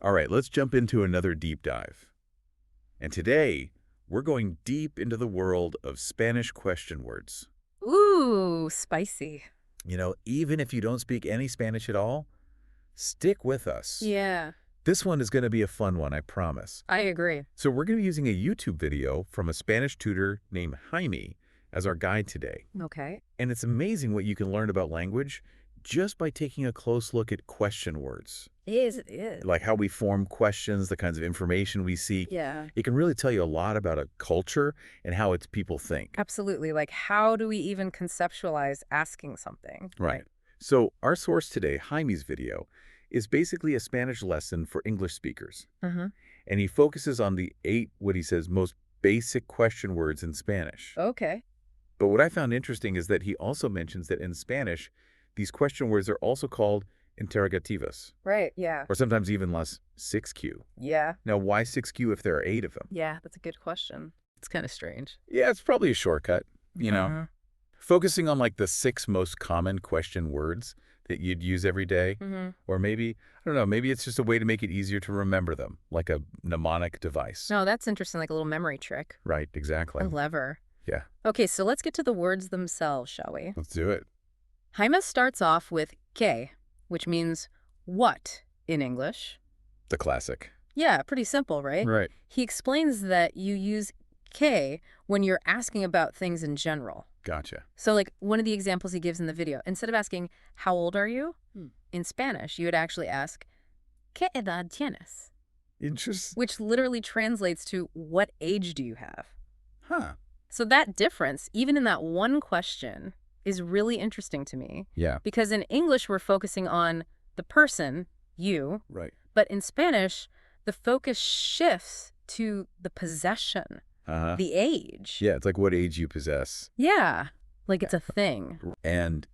All right, let's jump into another deep dive. And today, we're going deep into the world of Spanish question words. Ooh, spicy. Even if you don't speak any Spanish at all, stick with us. Yeah, This one is going to be a fun one, I promise. I agree. So we're going to be using a YouTube video from a Spanish tutor named Jaime as our guide today. Okay. And it's amazing what you can learn about language just by taking a close look at question words. It is. Like how we form questions, the kinds of information we seek. Yeah, It can really tell you a lot about a culture and how its people think. absolutely. Like, how do we even conceptualize asking something? Right. So our source today, Jaime's video, is basically a Spanish lesson for English speakers. Mm-hmm. And he focuses on the 8, what he says, most basic question words in Spanish. Okay. But what I found interesting is that he also mentions that in Spanish, these question words are also called interrogatives, Right. Yeah. or sometimes even less 6Q. Yeah. Now, why 6Q if there are 8 of them? Yeah, that's a good question. It's kind of strange. Yeah, it's probably a shortcut. Mhm. Focusing on like the 6 most common question words that you'd use every day. Mm-hmm. Or maybe, I don't know, maybe it's just a way to make it easier to remember them, like a mnemonic device. No, that's interesting. Like a little memory trick. Right, exactly. Clever. Yeah, Okay, so let's get to the words themselves, shall we? let's do it. Jaime starts off with que, which means what in English. The classic. Yeah, pretty simple, right? Right. He explains that you use que when you're asking about things in general. Gotcha. So, like, one of the examples he gives in the video, instead of asking, how old are you? In Spanish, you would actually ask, ¿Qué edad tienes? Interesting. Which literally translates to, what age do you have? Huh. So that difference, even in that one question, is really interesting to me. Yeah. Because in English, we're focusing on the person, you, Right. but in Spanish, the focus shifts to the possession, Uh-huh. the age. Yeah, it's like what age you possess. Yeah, like it's a thing. And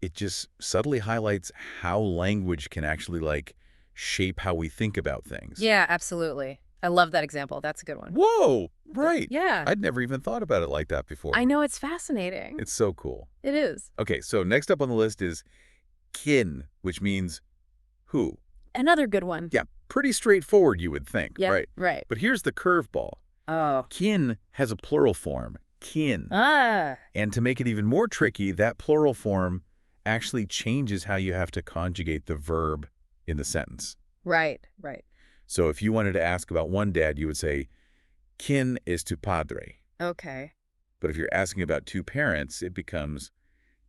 it just subtly highlights how language can actually like shape how we think about things. Yeah, absolutely. I love that example. That's a good one. Whoa, right. Yeah. I'd never even thought about it like that before. I know, it's fascinating. It's so cool. It is. Okay, so next up on the list is quién, which means who. Another good one. Yeah, pretty straightforward, you would think, Yeah, right? right. But here's the curveball. Oh. Quién has a plural form, quién. Ah. And to make it even more tricky, that plural form actually changes how you have to conjugate the verb in the sentence. Right, right. So if you wanted to ask about one dad, you would say, ¿Quién es tu padre? Okay. But if you're asking about two parents, it becomes,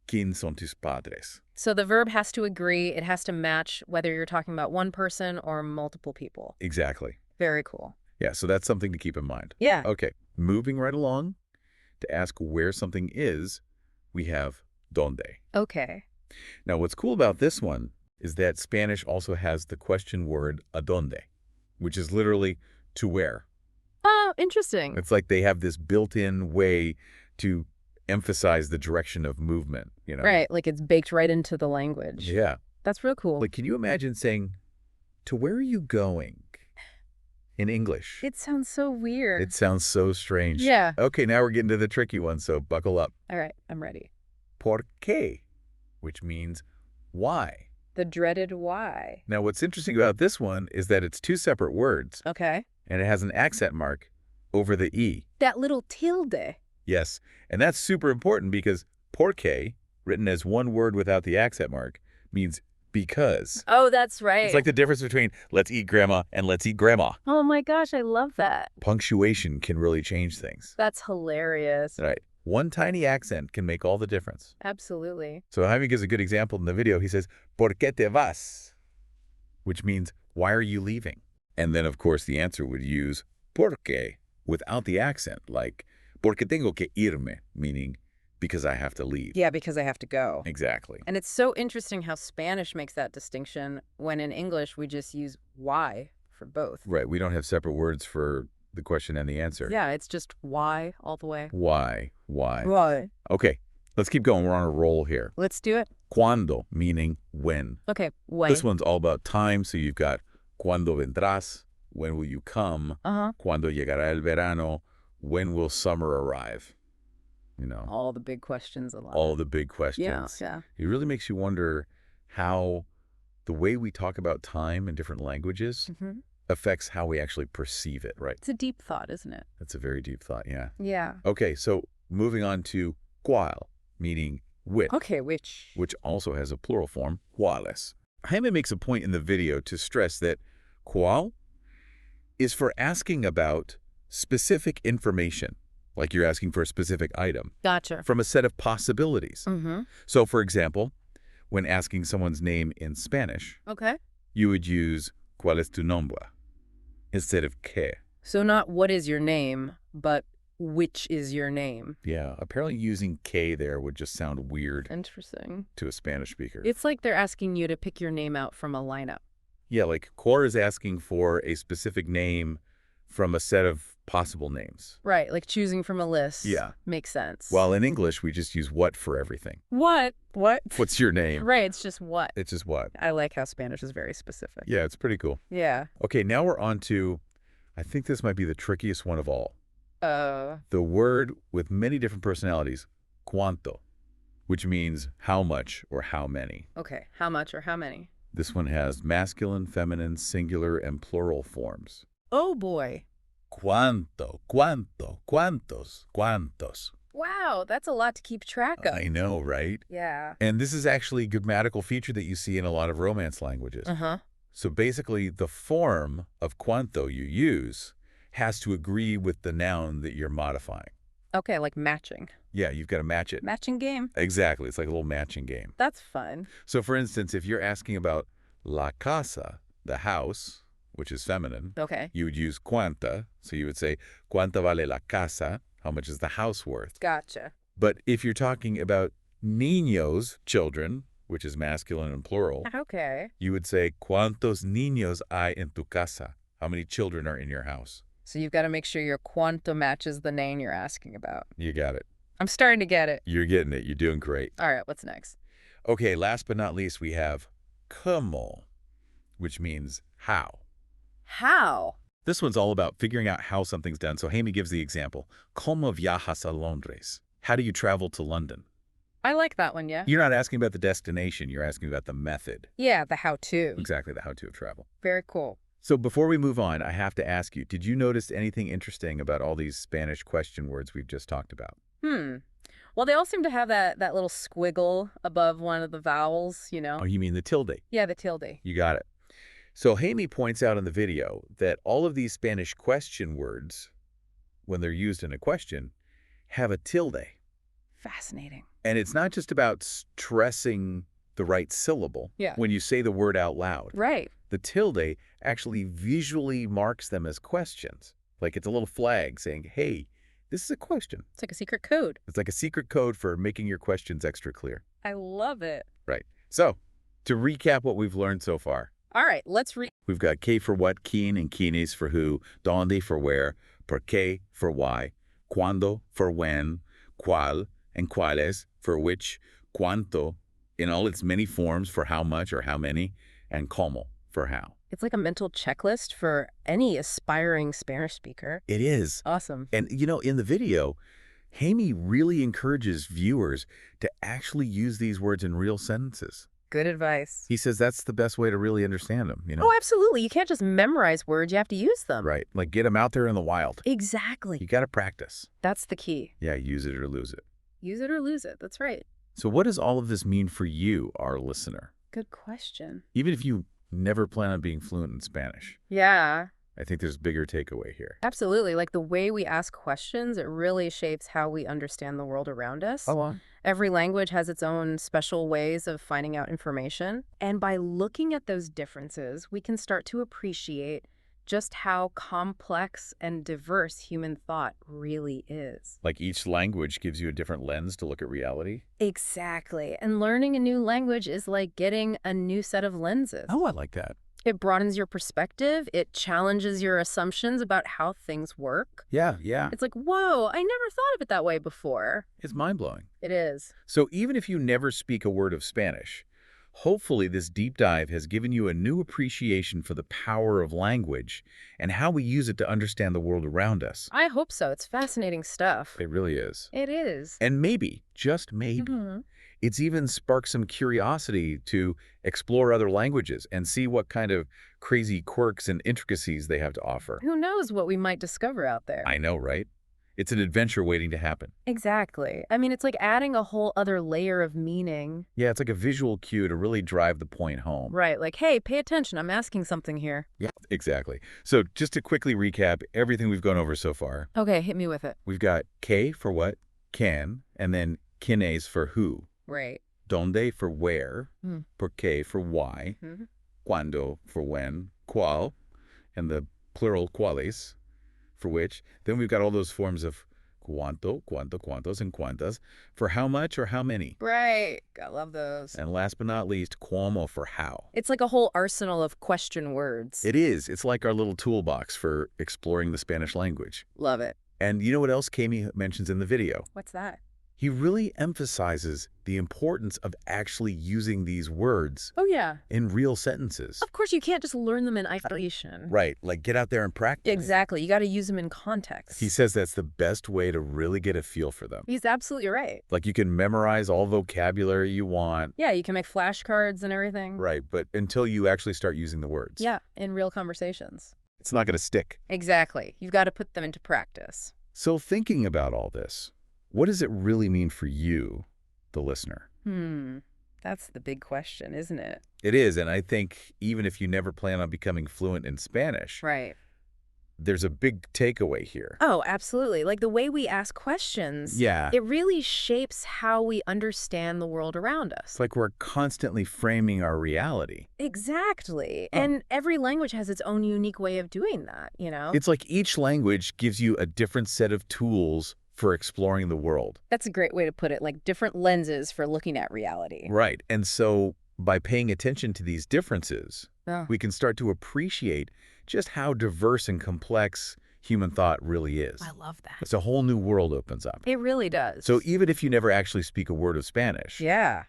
¿Quién son tus padres? So the verb has to agree. It has to match whether you're talking about one person or multiple people. Exactly. Very cool. Yeah, so that's something to keep in mind. Yeah. Okay, moving right along, to ask where something is, we have ¿Dónde? Okay. Now, what's cool about this one is that Spanish also has the question word ¿a dónde?, which is literally to where. Oh, interesting. It's like they have this built-in way to emphasize the direction of movement. Right, like it's baked right into the language. Yeah. That's real cool. Like, can you imagine saying, to where are you going in English? It sounds so weird. It sounds so strange. Yeah. Okay, now we're getting to the tricky one, so buckle up. All right, I'm ready. ¿Por qué? Which means why. The dreaded why. Now, what's interesting about this one is that it's two separate words, Okay. and it has an accent mark over the E. That little tilde. Yes, and that's super important because porque, written as one word without the accent mark, means because. Oh, that's right. It's like the difference between let's eat grandma and let's eat grandma. Oh my gosh, I love that. Punctuation can really change things. That's hilarious. Right. One tiny accent can make all the difference. Absolutely. So Jaime gives a good example in the video. He says, ¿Por qué te vas? Which means, why are you leaving? And then, of course, the answer would use ¿por qué? Without the accent, like porque tengo que irme, meaning because I have to leave. Yeah, because I have to go. Exactly. And it's so interesting how Spanish makes that distinction when in English we just use why for both. Right. We don't have separate words for the question and the answer. Yeah, it's just why all the way. Why? Why? Why? Okay, let's keep going. We're on a roll here. Let's do it. Cuándo, meaning when. Okay, when. This one's all about time, so you've got ¿Cuándo vendrás? When will you come? Uh-huh. ¿Cuándo llegará el verano? When will summer arrive? All the big questions a lot. All the big questions. Yeah. It really makes you wonder how the way we talk about time in different languages affects how we actually perceive it, right? It's a deep thought, isn't it? That's a very deep thought, yeah. Yeah. Okay, so moving on to cuál, meaning which. Okay, which Also has a plural form, cuáles. Jaime makes a point in the video to stress that cuál is for asking about specific information, like you're asking for a specific item, Gotcha. from a set of possibilities. So, for example, when asking someone's name in Spanish, Okay. you would use ¿Cuál es tu nombre? Instead of ¿qué? So not what is your name, but which is your name. Yeah, apparently using ¿qué there would just sound weird Interesting. to a Spanish speaker. It's like they're asking you to pick your name out from a lineup. Yeah, like Core is asking for a specific name from a set of possible names. Right, like choosing from a list. Yeah. Makes sense. While in English, we just use what for everything. What? What? What's your name? Right, it's just what. It's just what. I like how Spanish is very specific. Yeah, it's pretty cool. Yeah. Okay, now we're on to, I think this might be the trickiest one of all. The word with many different personalities, cuánto, which means how much or how many. Okay, how much or how many? This one has masculine, feminine, singular, and plural forms. Oh boy. Cuánto, cuánto, cuántos, cuántos. Wow, that's a lot to keep track of. I know, right? Yeah. And this is actually a grammatical feature that you see in a lot of Romance languages. So basically, the form of cuánto you use has to agree with the noun that you're modifying. Okay, like matching. Yeah, you've got to match it. Matching game. Exactly. It's like a little matching game. That's fun. So for instance, if you're asking about la casa, the house, which is feminine, Okay. you would use cuánta. So you would say, ¿Cuánto vale la casa? How much is the house worth? Gotcha. But if you're talking about niños, children, which is masculine and plural, Okay. you would say, ¿Cuántos niños hay en tu casa? How many children are in your house? So you've got to make sure your cuánto matches the name you're asking about. You got it. I'm starting to get it. You're getting it. You're doing great. All right, what's next? Okay, last but not least, we have cómo, which means how. How? This one's all about figuring out how something's done. So Jaime gives the example. ¿Cómo viajas a Londres? How do you travel to London? I like that one, yeah? You're not asking about the destination. You're asking about the method. Yeah, the how-to. Exactly, the how-to of travel. Very cool. So before we move on, I have to ask you, did you notice anything interesting about all these Spanish question words we've just talked about? Well, they all seem to have that little squiggle above one of the vowels, you know? Oh, you mean the tilde? Yeah, the tilde. You got it. So Jaime points out in the video that all of these Spanish question words, when they're used in a question, have a tilde. Fascinating. And it's not just about stressing the right syllable when you say the word out loud. Right. The tilde actually visually marks them as questions. Like it's a little flag saying, hey, this is a question. It's like a secret code. It's like a secret code for making your questions extra clear. I love it. Right. So, to recap what we've learned so far. All right, let's read. We've got qué for what, quién and quiénes for who, dónde for where, por qué for why, cuándo for when, cuál and cuáles for which, cuánto in all its many forms for how much or how many, and cómo for how. It's like a mental checklist for any aspiring Spanish speaker. It is. Awesome. And, you know, in the video, Jaime really encourages viewers to actually use these words in real sentences. Good advice. He says that's the best way to really understand them, you know? Oh, absolutely. You can't just memorize words. You have to use them. Right. Like, get them out there in the wild. Exactly. You got to practice. That's the key. Yeah, use it or lose it. Use it or lose it. That's right. So what does all of this mean for you, our listener? Good question. Even if you never plan on being fluent in Spanish, Yeah. I think there's a bigger takeaway here. Absolutely. Like the way we ask questions, it really shapes how we understand the world around us. Oh, Every language has its own special ways of finding out information. And by looking at those differences, we can start to appreciate just how complex and diverse human thought really is. like each language gives you a different lens to look at reality? Exactly. And learning a new language is like getting a new set of lenses. Oh, I like that. It broadens your perspective. It challenges your assumptions about how things work. Yeah. It's like, whoa, I never thought of it that way before. It's mind-blowing. It is. So even if you never speak a word of Spanish, hopefully this deep dive has given you a new appreciation for the power of language and how we use it to understand the world around us. I hope so. It's fascinating stuff. It really is. It is. And maybe, just maybe, It's even sparked some curiosity to explore other languages and see what kind of crazy quirks and intricacies they have to offer. Who knows what we might discover out there? I know, right? It's an adventure waiting to happen. Exactly. I mean, it's like adding a whole other layer of meaning. Yeah, it's like a visual cue to really drive the point home. Right, like, hey, pay attention, I'm asking something here. Yeah, exactly. So just to quickly recap everything we've gone over so far, Okay, hit me with it. we've got qué for what, can, and then quiénes for who, Right. dónde for where, Hmm. por qué for why, Mhm. cuándo for when, cuál, and the plural cuáles for which. Then we've got all those forms of cuánto, cuánto, cuántos, and cuántas for how much or how many. Right. I love those. And last but not least, cómo for how. It's like a whole arsenal of question words. It is. It's like our little toolbox for exploring the Spanish language. Love it. And you know what else Kami mentions in the video? What's that? He really emphasizes the importance of actually using these words Oh, yeah. in real sentences. Of course, you can't just learn them in isolation. Right, like get out there and practice. Exactly. You got to use them in context. He says that's the best way to really get a feel for them. He's absolutely right. Like you can memorize all vocabulary you want. Yeah, you can make flashcards and everything. Right, but until you actually start using the words. Yeah, in real conversations. It's not going to stick. Exactly. You've got to put them into practice. So thinking about all this, what does it really mean for you, the listener? That's the big question, isn't it? It is, and I think even if you never plan on becoming fluent in Spanish, Right. there's a big takeaway here. Oh, absolutely. Like the way we ask questions, Yeah. it really shapes how we understand the world around us. It's like we're constantly framing our reality. Exactly. Oh. And every language has its own unique way of doing that, you know? It's like each language gives you a different set of tools for exploring the world. That's a great way to put it, like different lenses for looking at reality. Right. And so by paying attention to these differences, Oh. we can start to appreciate just how diverse and complex human thought really is. I love that. It's a whole new world opens up. It really does. So even if you never actually speak a word of Spanish, yeah,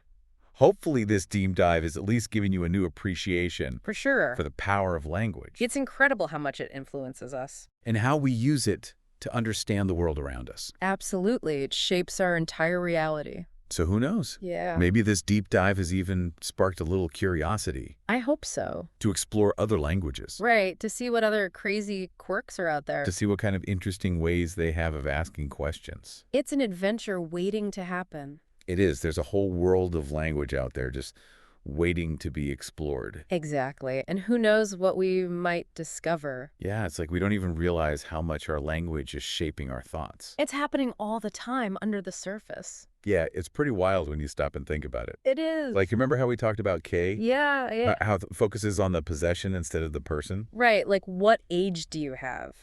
hopefully this deep dive is at least giving you a new appreciation for sure. for the power of language It's incredible how much it influences us. and how we use it to understand the world around us. Absolutely. It shapes our entire reality. So who knows? Yeah. Maybe this deep dive has even sparked a little curiosity I hope so. to explore other languages, Right. To see what other crazy quirks are out there. to see what kind of interesting ways they have of asking questions. It's an adventure waiting to happen. It is. There's a whole world of language out there just waiting to be explored. Exactly. And who knows what we might discover. Yeah, it's like we don't even realize how much our language is shaping our thoughts. It's happening all the time under the surface. Yeah, it's pretty wild when you stop and think about it. It is. Like, remember how we talked about K? yeah, yeah. How it focuses on the possession instead of the person? Right. Like, what age do you have?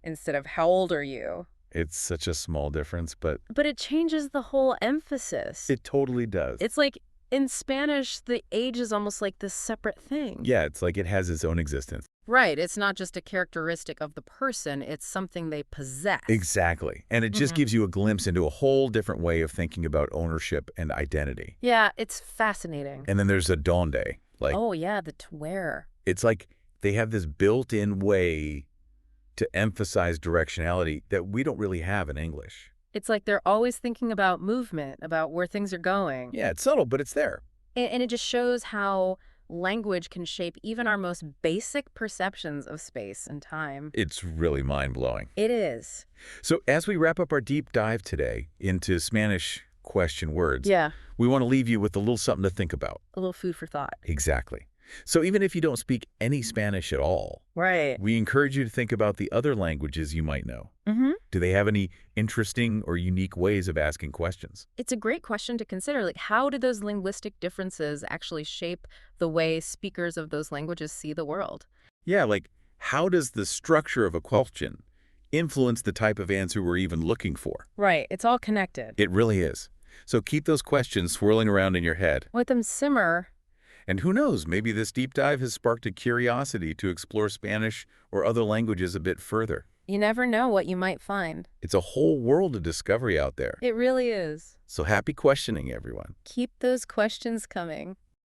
Instead of how old are you? It's such a small difference, but But it changes the whole emphasis. it totally does. It's like in Spanish, the age is almost like this separate thing. Yeah, it's like it has its own existence. Right. It's not just a characteristic of the person. It's something they possess. Exactly. And it just gives you a glimpse into a whole different way of thinking about ownership and identity. Yeah, it's fascinating. And then there's a dónde. Like, Oh, yeah, the to where. it's like they have this built-in way to emphasize directionality that we don't really have in English. It's like they're always thinking about movement, about where things are going. Yeah, it's subtle, but it's there. And it just shows how language can shape even our most basic perceptions of space and time. It's really mind-blowing. It is. So as we wrap up our deep dive today into Spanish question words, Yeah, we want to leave you with a little something to think about. a little food for thought. Exactly. So even if you don't speak any Spanish at all, Right. we encourage you to think about the other languages you might know. Mm-hmm. Do they have any interesting or unique ways of asking questions? It's a great question to consider. Like, how do those linguistic differences actually shape the way speakers of those languages see the world? Yeah, like how does the structure of a question influence the type of answer we're even looking for? Right. It's all connected. It really is. So keep those questions swirling around in your head. Let them simmer. And who knows, maybe this deep dive has sparked a curiosity to explore Spanish or other languages a bit further. You never know what you might find. It's a whole world of discovery out there. It really is. So happy questioning, everyone. Keep those questions coming.